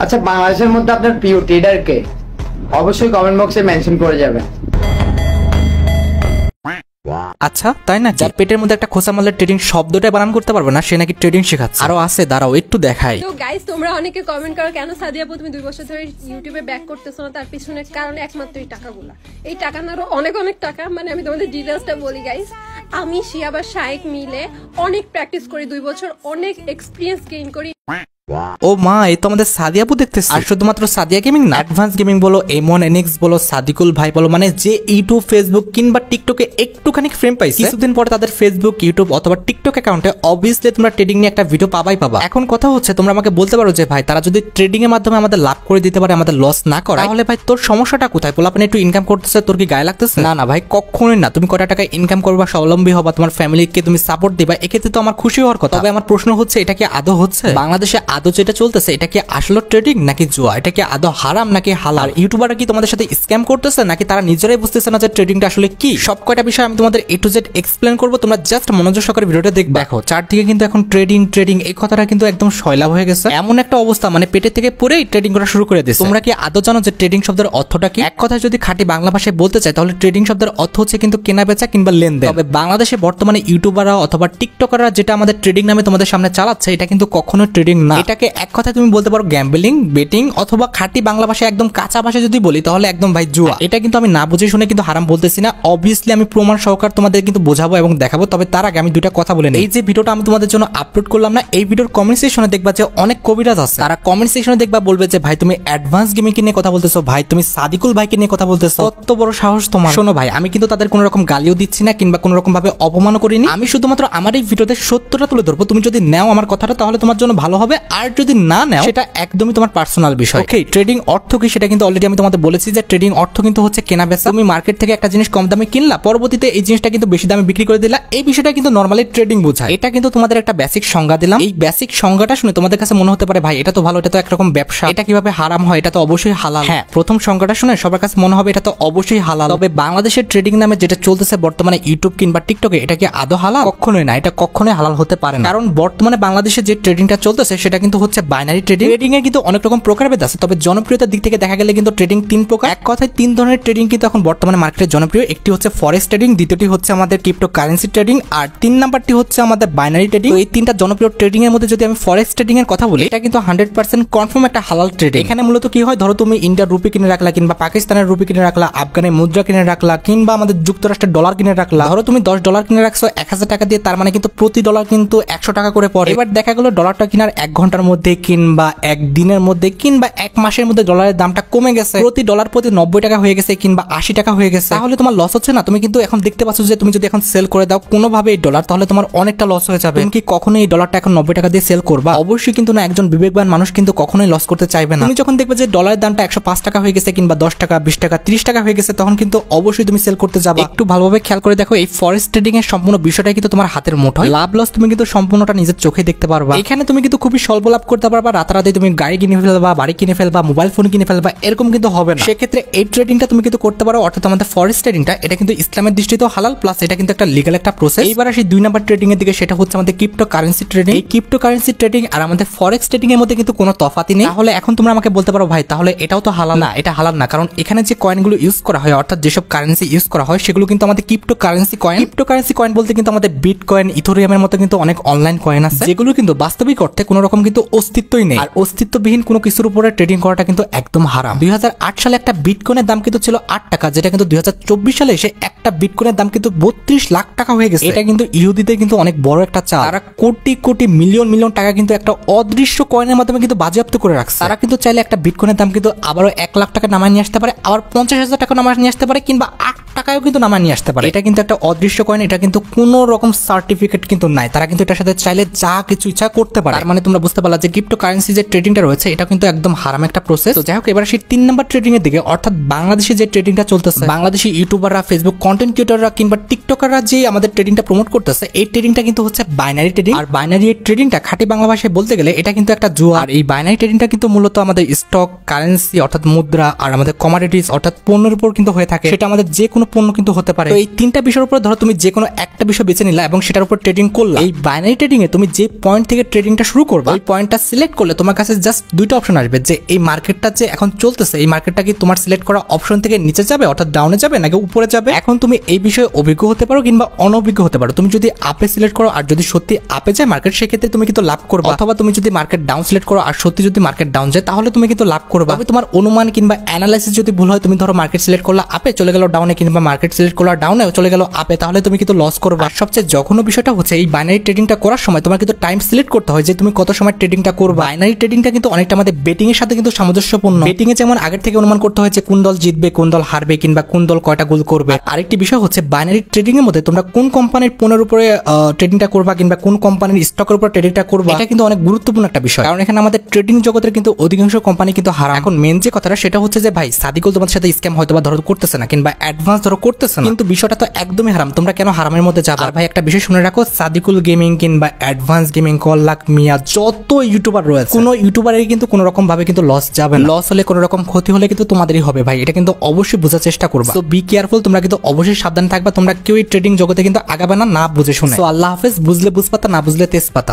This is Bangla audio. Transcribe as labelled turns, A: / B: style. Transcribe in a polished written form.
A: আচ্ছা, বাংলাদেশের মধ্যে আপনার প্রিয় ট্রেডার কে? অবশ্যই কমেন্ট বক্সে মেনশন করে যাবেন।
B: আচ্ছা তাই না, যার পেটের মধ্যে একটা খোসা মারলে ট্রেডিং শব্দটা বানান করতে পারবে না, সে নাকি ট্রেডিং শেখাচ্ছে। আরো আছে, দাঁড়াও একটু দেখাই।
C: তো গাইস, তোমরা অনেকে কমেন্ট করো কেন সাদিয়া আপু তুমি 2 বছর ধরে ইউটিউবে ব্যাক করতেছো না, তার পিছনে কারণ একমাত্র এই টাকাগুলা। এই টাকা না আরো অনেক অনেক টাকা, মানে আমি তোমাদের ডিটেইলসটা বলি গাইস। আমি শিয়াবা শাইক মিলে অনেক প্র্যাকটিস করি, 2 বছর অনেক এক্সপেরিয়েন্স গেইন করি।
B: ও মা, এই তো আমাদের সাদিয়া আপু দেখতেছি। আর শুধুমাত্র সাদিয়া গেমিং না, অ্যাডভান্স গেমিং বলো, এমন এনিক্স বলো, সাদিকুল ভাই বলো, মানে যে ইউটিউব ফেসবুক কিংবা টিকটকে একটুখানি ফ্রেম পাইছে, কিছুদিন পরে তাদের ফেসবুক ইউটিউব অথবা টিকটক অ্যাকাউন্টে অবভিয়াসলি তোমরা ট্রেডিং নিয়ে একটা ভিডিও পাবাই পাবা। এখন কথা হচ্ছে, তোমরা আমাকে বলতে পারো যে ভাই তারা যদি ট্রেডিং এর মাধ্যমে আমাদের লাভ করে দিতে পারে, আমাদের লস না করে, তাহলে ভাই তোর সমস্যাটা কোথায়? বলো, আপনি একটু ইনকাম করতেছে, তোর কি গায়ে লাগতেছে? না না ভাই, কখনোই না। তুমি কটা টাকা ইনকাম করবা, স্বাবলম্বী হবা, তোমার ফ্যামিলিকে তুমি সাপোর্ট দিবা, এক্ষেত্রে তো আমার খুশি হওয়ার কথা। তবে আমার প্রশ্ন হচ্ছে, এটা কি আদৌ হচ্ছে? বাংলাদেশে আদৌ যেটা চলতেছে এটা কি আসলে ট্রেডিং নাকি জুয়া? এটা কি আদৌ হারাম নাকি হালাল? ইউটিউবাররা কি তোমাদের সাথে স্ক্যাম করতেছে নাকি তারা নিজেরাই বুঝতেছে না যে ট্রেডিংটা আসলে কি? সব কয়টা বিষয় আমি তোমাদের A to Z এক্সপ্লেন করব, তোমরা জাস্ট মনোযোগ সহকারে ভিডিওটা দেখবে। দেখো, চারদিকে কিন্তু এখন ট্রেডিং ট্রেডিং এই কথাটা কিন্তু একদম শৈলাভ হয়ে গেছে। এমন একটা অবস্থা, মানে পেটের থেকে পড়েই ট্রেডিং করা শুরু করে দিয়েছে। তোমরা কি আদৌ জানো যে ট্রেডিং শব্দের অর্থটা কি? এক কথায় যদি খাঁটি বাংলা ভাষায় বলতে চাই, তাহলে ট্রেডিং শব্দের অর্থ হচ্ছে কিন্তু কেনা বেচা কিংবা লেনদেন। তবে বাংলাদেশে বর্তমানে ইউটিউবাররা অথবা টিকটকাররা যেটা আমাদের ট্রেডিং নামে তোমাদের সামনে চালাচ্ছে, এটা কিন্তু কখনো ট্রেডিং না। এটাকে এক কথায় তুমি বলতে পারো গ্যাম্বলিং, বেটিং, অথবা খাঁটি বাংলা ভাষায় একদম কাঁচা ভাষায় যদি বলি তাহলে একদম ভাই জুয়া। এটা কিন্তু আমি না বুঝে শুনে কিন্তু হারাম বলতেছি না, অবভিয়াসলি আমি প্রমাণ সহকারে তোমাদের কিন্তু বোঝাবো এবং দেখাবো। তবে তার আগে আমি দুইটা কথা বলে নিই। এই যে ভিডিওটা আমি তোমাদের জন্য আপলোড করলাম না, এই ভিডিওর কমেন্ট সেকশনে দেখবা যে অনেক কবিরাজ আছে, তারা কমেন্ট সেকশনে দেখবা বলবে যে ভাই তুমি অ্যাডভান্স গেমিং নিয়ে কথা বলতেছো, ভাই তুমি সাদিকুল ভাইকে নিয়ে কথা বলতেছো, কত বড় সাহস তোমার। শোনো ভাই, আমি কিন্তু তাদের কোনো রকম গালিও দিচ্ছি না কিংবা কোনো রকম ভাবে অপমানও করিনি। আমি শুধুমাত্র আমার এই ভিডিওতে সত্যটা তুলে ধরবো। তুমি যদি নাও আমার কথাটা তাহলে তোমার জন্য ভালো হবে, আর যদি না নাও সেটা একদমই তোমার পার্সোনাল বিষয়। ওকে, ট্রেডিং অর্থ কি সেটা কিন্তু অলরেডি আমি তোমাদের বলেছি যে ট্রেডিং অর্থ কিন্তু হচ্ছে কেনা বেচা। তুমি মার্কেট থেকে একটা জিনিস কম দামে কিনলা, পরবর্তীতে এই জিনিসটা কিন্তু বেশি দামে বিক্রি করে দিলা, এই বিষয়টা কিন্তু নরমালি ট্রেডিং বোঝায়। এটা কিন্তু তোমাদের একটা বেসিক সংজ্ঞা দিলাম। এই বেসিক সংজ্ঞাটা শুনে তোমাদের কাছে মনে হতে পারে ভাই এটা তো ভালো, এটা তো একরকম ব্যবসা, এটা কিভাবে হারাম হয়? এটা তো অবশ্যই হালাল। হ্যাঁ, প্রথম সংজ্ঞাটা শুনে সবার কাছে মনে হবে এটা তো অবশ্যই হালাল। তবে বাংলাদেশের ট্রেডিং নামে যেটা চলতেছে বর্তমানে ইউটিউব কিংবা টিকটকে, এটা কি আদৌ হালাল? কখনোই না, এটা কখনোই হালাল হতে পারে না। কারণ বর্তমানে বাংলাদেশে যে ট্রেডিংটা চলতেছে সেটা কিন্তু হচ্ছে বাইনারি ট্রেডিং। ট্রেডিং এর কিন্তু অনেক রকম প্রকারভেদ আছে, তবে জনপ্রিয়তার দিক থেকে দেখা গেলে কিন্তু ট্রেডিং 3 প্রকার। এক কথায় 3 ধরনের ট্রেডিং কিন্তু এখন বর্তমানে মার্কেটে জনপ্রিয়। একটি হচ্ছে ফরেক্স ট্রেডিং, দ্বিতীয়টি হচ্ছে আমাদের ক্রিপ্টোকারেন্সি ট্রেডিং, আর 3 নাম্বারটি হচ্ছে আমাদের বাইনারি ট্রেডিং। এই 3টা জনপ্রিয় ট্রেডিং এর মধ্যে যদি আমি ফরেক্স ট্রেডিং এর কথা বলি, এটা কিন্তু 100% কনফার্ম একটা হালাল ট্রেডিং। এখানে মূলত কি হয়, ধরো তুমি ইন্ডিয়ার রুপি কিনে রাখলা কিংবা পাকিস্তানের রুপি কিনে রাখলা, আফগানের মুদ্রা কিনে রাখলা কিংবা আমাদের যুক্তরাষ্ট্রের ডলার কিনে রাখলা। ধরো তুমি $10 কিনে রাখছো 1000 টাকা দিয়ে, তার মানে কিন্তু প্রতি ডলার কিন্তু 100 টাকা করে পড়ে। এবার দেখা গেল ডলারটা কেনার 1 ঘন্টার মধ্যে কিংবা 1 দিনের মধ্যে কিংবা 1 মাসের মধ্যে ডলারের দামটা কমে গেছে, প্রতি ডলার প্রতি 90 টাকা হয়ে গেছে কিংবা 80 টাকা হয়ে গেছে। তাহলে তোমার লস হচ্ছে না? তুমি কিন্তু এখন দেখতে পাচ্ছ যে তুমি যদি এখন সেল করে দাও কোনোভাবে এই ডলার, তাহলে তোমার অনেকটা লস হয়ে যাবে। তুমি কি কখনোই এই ডলারটা এখন 90 টাকা দিয়ে সেল করবা? অবশ্যই কিন্তু না। একজন বিবেকবান মানুষ কিন্তু কখনোই লস করতে চাইবে না। তুমি যখন দেখবে যে ডলারের দামটা 105 টাকা হয়ে গেছে কিংবা 10 টাকা 20 টাকা 30 টাকা হয়ে গেছে, তখন কিন্তু অবশ্যই তুমি সেল করতে যাবে। একটু ভালোভাবে খেয়াল করে দেখো, এই ফরেক্স ট্রেডিং এর সম্পূর্ণ বিষয়টা কিন্তু তোমার হাতের মুঠোয়। লাভ লস তুমি কিন্তু সম্পূর্ণটা নিজের চোখে দেখতে পারবা। এখানে তুমি কিন্তু খুবই স্বল্প লাভ করতে পারবা। রাতারাতি তুমি গাড়ি কিনে ফেলবা, বাড়ি কিনে ফেলবা, মোবাইল ফোন কিনে ফেলবা, এরকম কিন্তু হবে না। সেক্ষেত্রে এই ট্রেডিংটা তুমি কিন্তু করতে পারো। অর্থাৎ আমাদের ফরেক্স ট্রেডিংটা এটা কিন্তু ইসলামের দৃষ্টিতেও হালাল, প্লাস এটা কিন্তু একটা লিগ্যাল একটা প্রসেস। এইবার আসি 2 নাম্বার ট্রেডিং এর দিকে, সেটা হচ্ছে আমাদের ক্রিপ্টোকারেন্সি ট্রেডিং। এই ক্রিপ্টোকারেন্সি ট্রেডিং আর আমাদের ফরেক্স ট্রেডিং এর মধ্যে কিন্তু কোনো তফাৎই নেই। তাহলে এখন তোমরা আমাকে বলতে পারো ভাই তাহলে এটাও তো হালাল? না, এটা হালাল না। কারণ এখানে যে কয়েনগুলো ইউজ করা হয়, অর্থাৎ যেসব কারেন্সি ইউজ করা হয়, সেগুলো কিন্তু আমাদের ক্রিপ্টোকারেন্সি কয়েন। ক্রিপ্টোকারেন্সি কয়েন বলতে কিন্তু আমাদের বিটকয়েন, ইথেরিয়ামের মতো কিন্তু অনেক অনলাইন কয়েন আছে, যেগুলো কিন্তু বাস্তবিক অর্থে কোনো রকম কিন্তু অস্তিত্বই নেই। আর অস্তিত্ববিহীন কোনো কিছুর উপরে ট্রেডিং করাটা কিন্তু একদম হারাম। 2008 সালে একটা বিটকয়েনের দাম কিন্তু ছিল 8 টাকা, যেটা কিন্তু 2024 সালে এসে একটা বিটকয়েনের দাম কিন্তু 32 লাখ টাকা হয়ে গেছে। এটা কিন্তু ইহুদিদের কিন্তু অনেক বড় একটা চাল। তারা কোটি কোটি মিলিয়ন মিলিয়ন টাকা কিন্তু একটা অদৃশ্য কয়েনের মাধ্যমে কিন্তু বাজেয়াপ্ত করে রাখছে। তারা কিন্তু চাইলে একটা বিটকয়েনের দাম কিন্তু আবারও 1 লাখ টাকা নামায় নিয়ে আসতে পারে, আবার 50,000 টাকা নামায় নিয়ে আসতে পারে, কিংবা 8 টাকায়ও কিন্তু নামায় নিয়ে আসতে পারে। এটা কিন্তু একটা অদৃশ্য কয়েন, এটা কিন্তু কোনো রকম সার্টিফিকেট কিন্তু নাই। তারা কিন্তু এটার সাথে চাইলে যা কিছু ইচ্ছা করতে পারে। তার মানে তোমরা বুঝতে পারলা যে ক্রিপ্টোকারেন্সি যে ট্রেডিংটা রয়েছে এটা কিন্তু একদম হারাম একটা প্রসেস। তো যাই হোক, এবার সেই 3 নাম্বার ট্রেডিং এর দিকে, অর্থাৎ বাংলাদেশে যে ট্রেডিংটা চলতেছে, বাংলাদেশি ইউটিউবাররা, ফেসবুক কন্টেন্ট ক্রিয়েটররা কিংবা টিকটকাররা যে আমাদের ট্রেডিংটা প্রমোট করতেছে, এই ট্রেডিংটা কিন্তু হচ্ছে বাইনারি ট্রেডিং। আর বাইনারি ট্রেডিংটা খাঁটি বাংলা ভাষায় বলতে গেলে এটা কিন্তু একটা জুয়া। আর এই বাইনারি ট্রেডিংটা কিন্তু মূলত আমাদের স্টক, কারেন্সি অর্থাৎ মুদ্রা আর আমাদের কমোডিটিস অর্থাৎ পণ্যের উপর কিন্তু হয়ে থাকে। সেটা আমাদের যে কোনো পণ্য কিন্তু হতে পারে। তো এই তিনটা বিষয়ের উপর ধরো তুমি যে কোনো একটা বিষয় বেছে নিলা এবং সেটার উপর ট্রেডিং করলা। এই বাইনারি ট্রেডিং এ তুমি যে পয়েন্ট থেকে ট্রেডিংটা শুরু করবে ওই পয়েন্টটা সিলেক্ট করলে তোমার কাছে জাস্ট দুইটা অপশন আসবে, যে এই মার্কেটটা যে এখন চলতেছে এই মার্কেটটা কি তোমার সিলেক্ট করা অপশন থেকে নিচে যাবে অর্থাৎ ডাউনে যাবে নাকি উপরে যাবে। এখন তুমি এই বিষয়ে অভিজ্ঞ হতে পারো কিংবা অনভিজ্ঞ হতে পারো। তুমি যদি আপে সিলেক্ট করো আর যদি সত্যি আপে যায় মার্কেট সেক্ষেত্রে তুমি কিন্তু লাভ করবে, অথবা তুমি যদি মার্কেট ডাউন সিলেক্ট করো আর সত্যি যদি মার্কেট ডাউন যায় তাহলে তুমি কিন্তু লাভ করবে। তবে তোমার অনুমান কিংবা অ্যানালাইসিস যদি ভুল হয়, তুমি ধরো মার্কেট সিলেক্ট করলা আপে চলে গেল ডাউনে কিংবা মার্কেট সিলেক্ট করলা ডাউনে চলে গেল আপে, তাহলে তুমি কিন্তু লস করবে। আর সবচেয়ে জঘন্য বিষয়টা হচ্ছে এই বাইনারি ট্রেডিংটা করার সময় তোমার কিন্তু টাইম সিলেক্ট করতে হয় যে তুমি কত সময় ট্রেডিংটা করবে। বাইনারি ট্রেডিংটা কিন্তু অনেকটা আমাদের বেটিং এর সাথে কিন্তু সামঞ্জস্যপূর্ণ। বেটিং এ যেমন আগের থেকে অনুমান করতে হয় যে কোন দল জিতবে কোন দল হারবে কিংবা কোন দল কয়টা গোল করবে। আরেকটি বিষয় হচ্ছে বাইনারি ট্রেডিং এর মধ্যে তোমরা কোন কোম্পানির পণ্যের উপরে ট্রেডিংটা করবা কিংবা কোন কোম্পানির স্টকের উপর ট্রেডিংটা করবা, এটা কিন্তু অনেক গুরুত্বপূর্ণ একটা বিষয়, কারণ এখানে আমাদের ট্রেডিং জগতের কিন্তু অধিকাংশ কোম্পানি কিন্তু হারাম। এখন মেন যে কথাটা সেটা হচ্ছে যে ভাই সাদিকুল তোমাদের সাথে স্ক্যাম হয়তো বা ধরো করতেছে না কিংবা অ্যাডভান্স ধরো করতেছে না, কিন্তু বিষয়টা তো একদমই হারাম। তোমরা কেন হারামের মধ্যে যাবে? আর ভাই একটা বিষয় শুনে রাখো, সাদিকুল গেমিং কিংবা অ্যাডভান্স গেমিং, কল্লাক মিয়া, যত ইউটিউবার রয়েছে কোনো ইউটিউবারের কিন্তু কোনো রকম ভাবে কিন্তু লস যাবে না। লস হলে কোনো রকম ক্ষতি হলে কিন্তু তোমাদেরই হবে ভাই, এটা কিন্তু অবশ্যই বোঝার চেষ্টা করবা। তো বি কেয়ারফুল, তোমরা কিন্তু অবশ্যই সাবধান থাকবা। তোমরা কেউ ট্রেডিং জগতে কিন্তু আগাবে না বুঝে শুনে। তো আল্লাহ হাফেজ। বুঝলে বুঝপাতা, না বুঝলে তেজপাতা।